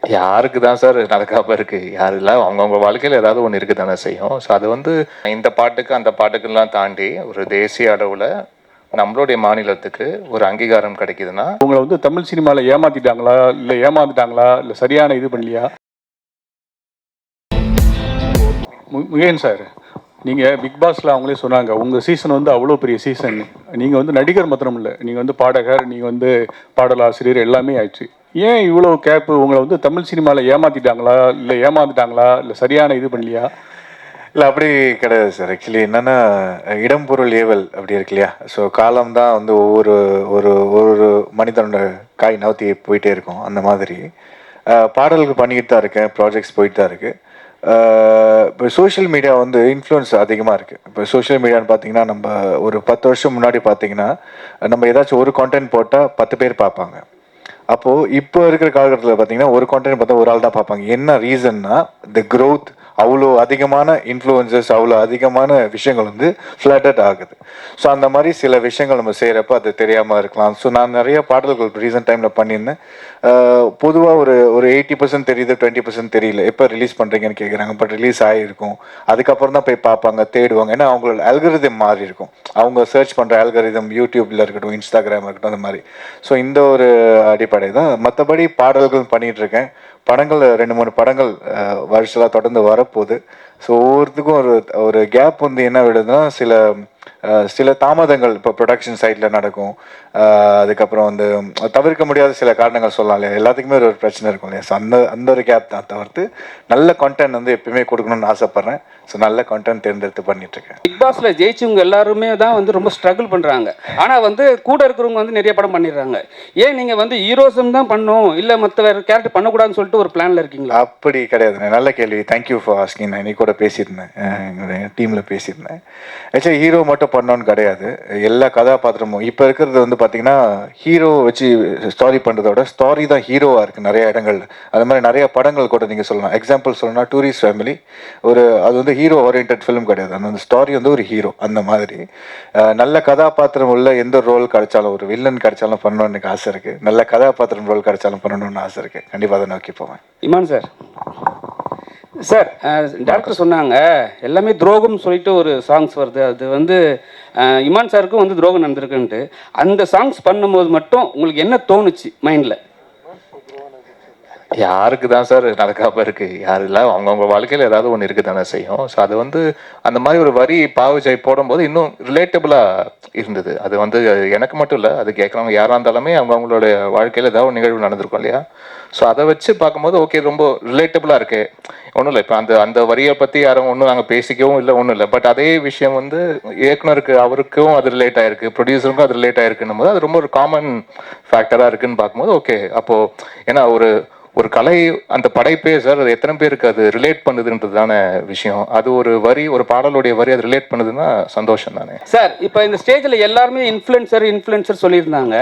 யாருக்கு தான் சார் நடக்காம இருக்கு? யாரெல்லாம் அவங்கவங்க வாழ்க்கையில ஏதாவது ஒண்ணு இருக்கு தானே செய்யும். ஸோ அது வந்து இந்த பாட்டுக்கு, அந்த பாட்டுக்கெல்லாம் தாண்டி ஒரு தேசிய அளவுல நம்மளுடைய மாநிலத்துக்கு ஒரு அங்கீகாரம் கிடைக்குதுன்னா, உங்களை வந்து தமிழ் சினிமால ஏமாத்திட்டாங்களா? இல்ல ஏமாந்துட்டாங்களா? இல்ல சரியான இது பண்ணலையா? முகேன் சார், நீங்க பிக் பாஸ்ல அவங்களே சொன்னாங்க, உங்க சீசன் வந்து அவ்வளோ பெரிய சீசன். நீங்க வந்து நடிகர் மாத்திரம் இல்லை, நீங்க வந்து பாடகர், நீங்க வந்து பாடலாசிரியர் எல்லாமே ஆயிடுச்சு. ஏன் இவ்வளோ கேப்பு? உங்களை வந்து தமிழ் சினிமால ஏமாத்திட்டாங்களா? இல்ல ஏமாந்துட்டாங்களா? இல்ல சரியான இது பண்ணலையா? இல்லை அப்படி கிடையாது சார். ஆக்சுவலி என்னன்னா, இடம் பொருள் ஏவல் அப்படி இருக்கு இல்லையா? ஸோ காலம் தான் வந்து ஒவ்வொரு ஒரு ஒரு மனிதனோட காய் நவுத்தி போயிட்டே இருக்கும். அந்த மாதிரி பாடல்கள் பண்ணிக்கிட்டு தான் இருக்கேன், ப்ராஜெக்ட்ஸ் போயிட்டு தான் இருக்கு. இப்போ சோஷியல் மீடியா வந்து இன்ஃப்ளூயன்ஸ் அதிகமாக இருக்குது. இப்போ சோஷியல் மீடியான்னு பார்த்தீங்கன்னா, நம்ம ஒரு 10 வருஷம் முன்னாடி பார்த்தீங்கன்னா, நம்ம ஏதாச்சும் ஒரு கான்டென்ட் போட்டால் 10 பேர் பார்ப்பாங்க. அப்போது இப்போ இருக்கிற காலகட்டத்தில் பார்த்தீங்கன்னா, ஒரு கான்டென்ட் பார்த்தா ஒரு ஆள் தான் பார்ப்பாங்க. என்ன ரீசன்னா, த க்ரோத் அவ்வளோ அதிகமான இன்ஃப்ளூயன்சஸ், அவ்வளோ அதிகமான விஷயங்கள் வந்து ஃப்ளட்டட் ஆகுது. ஸோ அந்த மாதிரி சில விஷயங்கள் நம்ம செய்கிறப்ப அது தெரியாமல் இருக்கலாம். ஸோ நான் நிறைய பாடல்கள் ரீசெண்ட் டைமில் பண்ணியிருந்தேன். பொதுவாக ஒரு ஒரு 80% தெரியுது, 20% தெரியல. எப்போ ரிலீஸ் பண்ணுறீங்கன்னு கேட்குறாங்க. பட் ரிலீஸ் ஆகிருக்கும். அதுக்கப்புறம் தான் போய் பார்ப்பாங்க, தேடுவாங்க. ஏன்னா அவங்களோட அல்கரிதம் மாறி இருக்கும். அவங்க சர்ச் பண்ணுற அல்கரிதம் யூடியூப்பில் இருக்கட்டும், இன்ஸ்டாகிராம் இருக்கட்டும், அந்த மாதிரி. ஸோ இந்த ஒரு அடிப்படை தான். மற்றபடி பாடல்கள் பண்ணிகிட்டு இருக்கேன். படங்கள் 2-3 படங்கள் வருஷலாம் தொடர்ந்து வரப்போகுது. ஸோ ஒவ்வொருத்துக்கும் ஒரு ஒரு கேப் வந்து என்ன விடுதுன்னா, சில தாமதங்கள் இப்போ ப்ரொடக்ஷன் சைடில் நடக்கும். அதுக்கப்புறம் வந்து தவிர்க்க முடியாத சில காரணங்கள் சொல்லலாம் இல்லையா? எல்லாத்துக்குமே ஒரு பிரச்சனை இருக்கும் இல்லையா? ஸோ அந்த ஒரு கேப் தான் தவிர்த்து நல்ல கான்டென்ட் வந்து எப்பயுமே கொடுக்கணும்னு ஆசைப்பட்றேன். ஸோ நல்ல கான்டென்ட் தேர்ந்தெடுத்து பண்ணிட்டுருக்கேன். பிக் பாஸில் ஜெயிச்சவங்க எல்லாருமே தான் வந்து ரொம்ப ஸ்ட்ரகிள் பண்ணுறாங்க. ஆனால் வந்து கூட இருக்கிறவங்க வந்து நிறைய படம் பண்ணிடுறாங்க. ஏன் நீங்கள் வந்து ஹீரோசம் தான் பண்ணணும், இல்லை மற்ற வேறு கேரக்டர் பண்ணக்கூடாதுன்னு சொல்லிட்டு ஒரு பிளானில் இருக்கீங்களா? அப்படி கிடையாது. நல்ல கேள்வி. Thank you for asking. நான் இன்னைக்கு கூட பேசியிருந்தேன், எங்களுடைய டீமில் பேசியிருந்தேன். ஆக்சுவலி ஹீரோ மட்டும் பண்ணோன்னு கிடையாது, எல்லா கதாபாத்திரமும். இப்போ இருக்கிறது வந்து பார்த்தீங்கன்னா, ஹீரோ வச்சு ஸ்டாரி பண்ணுறதோட ஸ்டாரி தான் ஹீரோவாக இருக்குது நிறைய இடங்கள். அது மாதிரி நிறைய படங்கள் கூட நீங்கள் சொல்லலாம். எக்ஸாம்பிள் சொல்லணும்னா, டூரிஸ்ட் ஃபேமிலி அது வந்து ஹீரோ ஓரியன்ட் ஃபிலிம் கிடையாது. அந்த ஸ்டாரி வந்து ஒரு ஹீரோ. அந்த மாதிரி நல்ல கதாபாத்திரம் உள்ள எந்த ரோல் கிடைச்சாலும், ஒரு வில்லன் கிடைச்சாலும் பண்ணணும்னு எனக்கு ஆசை இருக்குது. நல்ல கதாபாத்திரம் ரோல் கிடைச்சாலும் பண்ணணும்னு ஆசை இருக்குது. கண்டிப்பாக அதை நோக்கி போவேன். இமான் சார், சார் டாக்டர் சொன்னாங்க எல்லாமே துரோகம்னு சொல்லிட்டு ஒரு சாங்ஸ் வருது. அது வந்து இமான் சாருக்கும் வந்து துரோகம் நடந்திருக்குன்ட்டு. அந்த சாங்ஸ் பண்ணும்போது மட்டும் உங்களுக்கு என்ன தோணுச்சு மைண்டில்? யாருக்கு தான் சார் நடக்காம இருக்கு? யாரெல்லாம் அவங்கவங்க வாழ்க்கையில ஏதாவது ஒண்ணு இருக்கு தானே செய்யும். ஸோ அது வந்து அந்த மாதிரி ஒரு வரி பாவுஜாய் போடும்போது இன்னும் ரிலேட்டபிளா இருந்தது. அது வந்து எனக்கு மட்டும் இல்லை, அது கேட்குறவங்க யாராக இருந்தாலுமே அவங்களோட வாழ்க்கையில் ஏதாவது ஒரு நிகழ்வு நடந்திருக்கும் இல்லையா? ஸோ அதை வச்சு பார்க்கும்போது ஓகே, ரொம்ப ரிலேட்டபிளாக இருக்கு. ஒன்றும் இல்லை, இப்போ அந்த வரியை பற்றி யாரும் ஒன்றும் நாங்கள் பேசிக்கவும் இல்லை, ஒன்றும் இல்லை. பட் அதே விஷயம் வந்து இயக்குனருக்கு, அவருக்கும் அது ரிலேட் ஆயிருக்கு, ப்ரொடியூசருக்கும் அது ரிலேட் ஆயிருக்குன்னும் போது அது ரொம்ப ஒரு காமன் ஃபேக்டராக இருக்குன்னு பார்க்கும்போது ஓகே. அப்போது ஏன்னா ஒரு கலை, அந்த படைப்பே சார், அது எத்தனை பேருக்கு அது ரிலேட் பண்ணுதுன்றதுதான விஷயம். அது ஒரு வரி, ஒரு பாடலுடைய வரி அது ரிலேட் பண்ணுதுன்னா சந்தோஷம் தானே சார். இப்போ இந்த ஸ்டேஜில் எல்லாருமே இன்ஃப்ளூயன்சர் சொல்லியிருந்தாங்க.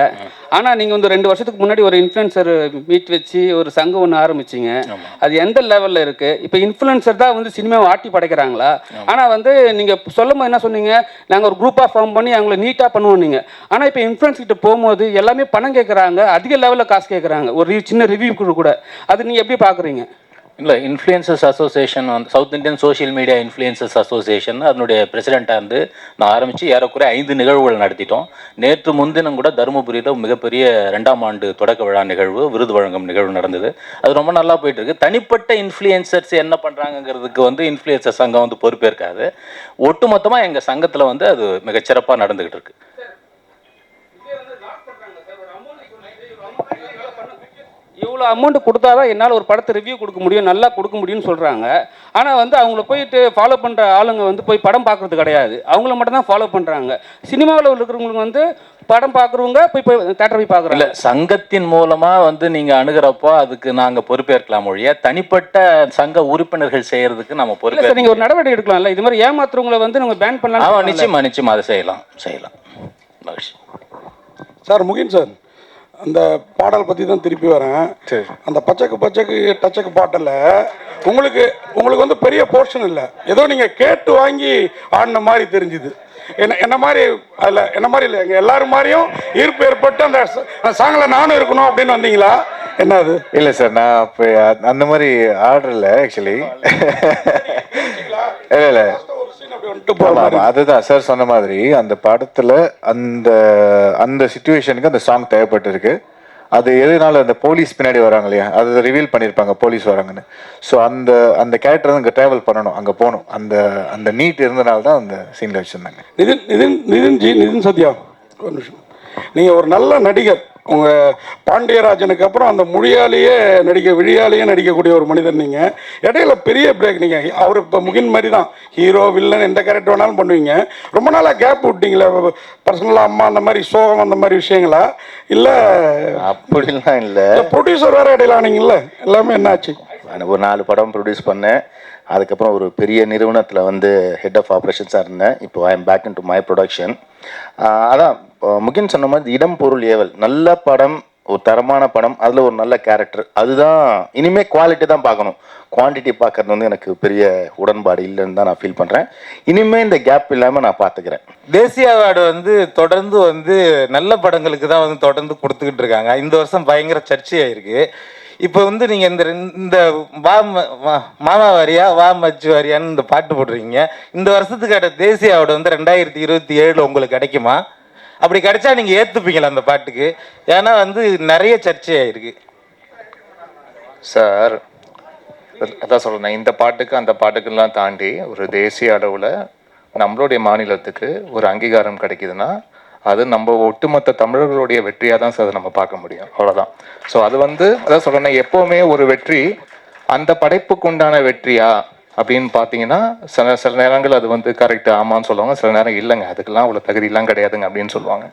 ஆனால் நீங்கள் வந்து 2 வருஷத்துக்கு முன்னாடி ஒரு இன்ஃப்ளூயன்சர் மீட் வச்சு ஒரு சங்கம் ஒன்று ஆரம்பிச்சிங்க. அது எந்த லெவலில் இருக்குது? இப்போ இன்ஃப்ளூயன்சர் தான் வந்து சினிமாவை ஆட்டி படைக்கிறாங்களா? ஆனால் வந்து நீங்கள் சொல்லும் போது என்ன சொன்னீங்க, நாங்கள் ஒரு குரூப்பாக ஃபார்ம் பண்ணி அவங்கள நீட்டாக பண்ணுவோம் நீங்கள். ஆனால் இப்போ இன்ஃப்ளூயன்ஸ் கிட்ட போகும்போது எல்லாமே பணம் கேட்குறாங்க, அதிக லெவலில் காசு கேட்குறாங்க, ஒரு சின்ன ரிவ்யூ கூட. அது நீங்கள் எப்படி பார்க்குறீங்க? இல்லை, இன்ஃப்ளூயன்சர்ஸ் அசோசியேஷன் வந்து south Indian social media influencers association, அதனுடைய பிரசிடெண்ட்டாக இருந்து நான் ஆரம்பித்து ஏறக்குறைய 5 நிகழ்வுகள் நடத்திட்டோம். நேற்று முன்தினம் கூட தருமபுரியில் மிகப்பெரிய 2ஆம் ஆண்டு தொடக்க விழா நிகழ்வு, விருது வழங்கும் நிகழ்வு நடந்தது. அது ரொம்ப நல்லா போயிட்டுருக்கு. தனிப்பட்ட இன்ஃப்ளூயன்சர்ஸ் என்ன பண்ணுறாங்கிறதுக்கு வந்து இன்ஃப்ளூயன்சர் சங்கம் வந்து பொறுப்பேற்காது. ஒட்டுமொத்தமாக எங்கள் சங்கத்தில் வந்து அது மிகச்சிறப்பாக நடந்துக்கிட்டு இருக்கு. இவ்வளோ அமௌண்ட் கொடுத்தா தான் என்னால் ஒரு படத்தை ரிவ்யூ கொடுக்க முடியும், நல்லா கொடுக்க முடியும்னு சொல்கிறாங்க. ஆனால் வந்து அவங்கள போயிட்டு ஃபாலோ பண்ணுற ஆளுங்க வந்து போய் படம் பார்க்குறது கிடையாது, அவங்கள மட்டும் தான் ஃபாலோ பண்ணுறாங்க. சினிமாவில் இருக்கிறவங்களுக்கு வந்து படம் பார்க்குறவங்க போய் தேட்டர் போய் பார்க்குறாங்க. இல்லை, சங்கத்தின் மூலமாக வந்து நீங்கள் அணுகிறப்போ அதுக்கு நாங்கள் பொறுப்பேற்கலாம் ஒழிய தனிப்பட்ட சங்க உறுப்பினர்கள் செய்கிறதுக்கு நம்ம பொறுப்பேற்க. நீங்கள் ஒரு நடவடிக்கை எடுக்கலாம்ல, இது மாதிரி ஏமாத்துறவங்களை வந்து நம்ம பேன் பண்ணலாம். நிச்சயமா அதை செய்யலாம். மகிழ்ச்சி சார். முகின் சார், அந்த பாடல் பற்றி தான் திருப்பி வரேன். அந்த பச்சைக்கு டச்சக்கு பாட்டில் உங்களுக்கு வந்து பெரிய போர்ஷன் இல்லை, ஏதோ நீங்கள் கேட்டு வாங்கி ஆடின மாதிரி தெரிஞ்சுது. என்ன மாதிரி அதில் என்ன மாதிரி இல்லை, எங்கள் எல்லாரும் மாதிரியும் ஈர்ப்பு ஏற்பட்டு அந்த சாங்கில் நானும் இருக்கணும் அப்படின்னு வந்தீங்களா, என்ன அது? இல்லை சார், நான் இப்போ அந்த மாதிரி ஆர்டர் இல்லை ஆக்சுவலி. இல்லை இல்லை, ஒரு scene அப்படி வந்துட்டு போற ஆமா, மாதிரி. ஆமா, அதுதான் சார் சொன்ன மாதிரி அந்த படத்துல அந்த அந்த சுச்சுவேஷனுக்கு அந்த சாங் தேவைப்பட்டிருக்கு. அது எதுனால அந்த போலீஸ் பின்னாடி வராங்க இல்லையா, அது ரிவீல் பண்ணியிருப்பாங்க போலீஸ் வராங்கன்னு. ஸோ அந்த அந்த கேரக்டர் வந்து அங்கே ட்ராவல் பண்ணணும், அங்கே போகணும். அந்த அந்த நீட் இருந்தனால தான் அந்த சீனில் வச்சுருந்தாங்க. நிதின் சத்யா, ஒரு நிமிஷம். நீங்கள் ஒரு நல்ல நடிகர். உங்கள் பாண்டியராஜனுக்கு அப்புறம் அந்த விழியாலேயே நடிக்கக்கூடிய ஒரு மனிதர் நீங்கள். இடையில பெரிய பிரேக். நீங்கள் அவர் இப்போ முகின் மாதிரி தான், ஹீரோ வில்லன் எந்த கேரக்டர் வேணாலும் பண்ணுவீங்க. ரொம்ப நாளாக கேப் விட்டீங்களே, பர்சனலாக அம்மா அந்த மாதிரி சோகம் அந்த மாதிரி விஷயங்களா? இல்லை அப்படிலாம் இல்லை. ப்ரொடியூசர் வேறு இடையில ஆனீங்கல்ல, எல்லாமே என்னாச்சு? ஒரு 4 படம் ப்ரொடியூஸ் பண்ணேன். அதுக்கப்புறம் ஒரு பெரிய நிறுவனத்தில் வந்து ஹெட் ஆஃப் ஆப்ரேஷன்ஸாக இருந்தேன். இப்போ I am back in to my production. அதான் முகின் சொன்ன மாதிரி இடம் பொருள் ஏவல் நல்ல படம், ஒரு தரமான படம், அதில் ஒரு நல்ல கேரக்டர். அதுதான் இனிமேல் குவாலிட்டி தான் பார்க்கணும். குவான்டிட்டி பார்க்கறது வந்து எனக்கு பெரிய உடன்பாடு இல்லைன்னு தான் நான் ஃபீல் பண்ணுறேன். இனிமேல் இந்த கேப் இல்லாமல் நான் பார்த்துக்கிறேன். தேசிய அவார்டு வந்து தொடர்ந்து வந்து நல்ல படங்களுக்கு தான் வந்து தொடர்ந்து கொடுத்துக்கிட்டு இருக்காங்க. இந்த வருஷம் பயங்கர சர்ச்சையாயிருக்கு. இப்போ வந்து நீங்கள் இந்த மாமா வாரியா வா மச்சு வாரியான்னு இந்த பாட்டு போடுறீங்க. இந்த வருஷத்துக்கான தேசிய அவார்டு வந்து 2027 உங்களுக்கு கிடைக்குமா? அப்படி கிடைச்சா நீங்கள் ஏற்றுப்பீங்களா அந்த பாட்டுக்கு? ஏன்னா வந்து நிறைய சர்ச்சையாயிருக்கு சார். அதான் சொல்கிறேன், இந்த பாட்டுக்கு அந்த பாட்டுக்கெல்லாம் தாண்டி ஒரு தேசிய அளவில் நம்மளுடைய மாநிலத்துக்கு ஒரு அங்கீகாரம் கிடைக்குதுன்னா அது நம்ம ஒட்டுமொத்த தமிழர்களுடைய வெற்றியாக தான் சார் அதை நம்ம பார்க்க முடியும். அவ்வளோதான். ஸோ அது வந்து அதான் சொல்கிறேன், எப்போவுமே ஒரு வெற்றி அந்த படைப்புக்கு உண்டான வெற்றியா அப்படின்னு பார்த்தீங்கன்னா சில நேரங்கள் அது வந்து கரெக்டு ஆமான்னு சொல்லுவாங்க, சில நேரம் இல்லைங்க அதுக்கெல்லாம் அவ்வளோ தகுதியெல்லாம் கிடையாதுங்க அப்படின்னு சொல்லுவாங்க.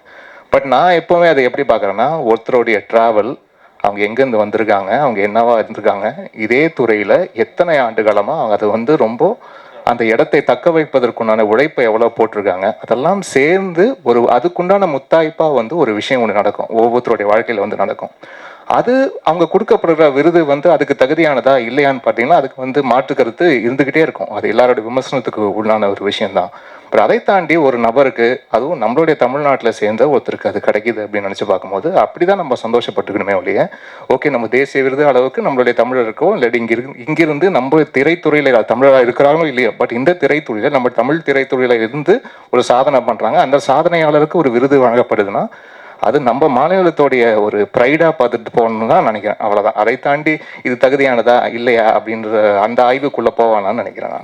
பட் நான் எப்போவுமே அதை எப்படி பார்க்குறேன்னா, ஒருத்தருடைய ட்ராவல், அவங்க எங்கேருந்து வந்திருக்காங்க, அவங்க என்னவா இருந்திருக்காங்க, இதே துறையில் எத்தனை ஆண்டு காலமாக அவங்க அதை வந்து ரொம்ப அந்த இடத்தை தக்க வைப்பதற்குண்டான உழைப்பை எவ்வளோ போட்டிருக்காங்க, அதெல்லாம் சேர்ந்து ஒரு அதுக்குண்டான முத்தாய்ப்பாக வந்து ஒரு விஷயம் ஒன்று நடக்கும், ஒவ்வொருத்தருடைய வாழ்க்கையில் வந்து நடக்கும். அது அவங்க கொடுக்கப்படுற விருது வந்து அதுக்கு தகுதியானதா இல்லையான்னு பார்த்தீங்கன்னா அதுக்கு வந்து மாற்று கருத்து இருந்துக்கிட்டே இருக்கும். அது எல்லாருடைய விமர்சனத்துக்கு உள்ளான ஒரு விஷயம்தான். பட் அதை தாண்டி ஒரு நபருக்கு, அதுவும் நம்மளுடைய தமிழ்நாட்டில் சேர்ந்த ஒருத்தருக்கு அது கிடைக்கிது அப்படின்னு நினச்சி பார்க்கும்போது அப்படி தான் நம்ம சந்தோஷப்பட்டுக்கணுமே ஒழிய, ஓகே நம்ம தேசிய விருது அளவுக்கு நம்மளுடைய தமிழருக்கோ இல்லாட்டி இங்கிருந்து நம்ம திரைத்துறையில் தமிழராக இருக்கிறாங்களோ இல்லையோ, பட் இந்த திரைத்துறையில் நம்ம தமிழ் திரைத்துறையில் இருந்து ஒரு சாதனை பண்ணுறாங்க, அந்த சாதனையாளருக்கு ஒரு விருது வழங்கப்படுதுன்னா அது நம்ம மாநிலத்தோடைய ஒரு ப்ரைடாக பார்த்துட்டு போகணும்னு தான் நினைக்கிறேன். அவ்வளோதான். அதை தாண்டி இது தகுதியானதா இல்லையா அப்படின்ற அந்த ஆய்வுக்குள்ளே போவானான்னு நினைக்கிறேன் நான்.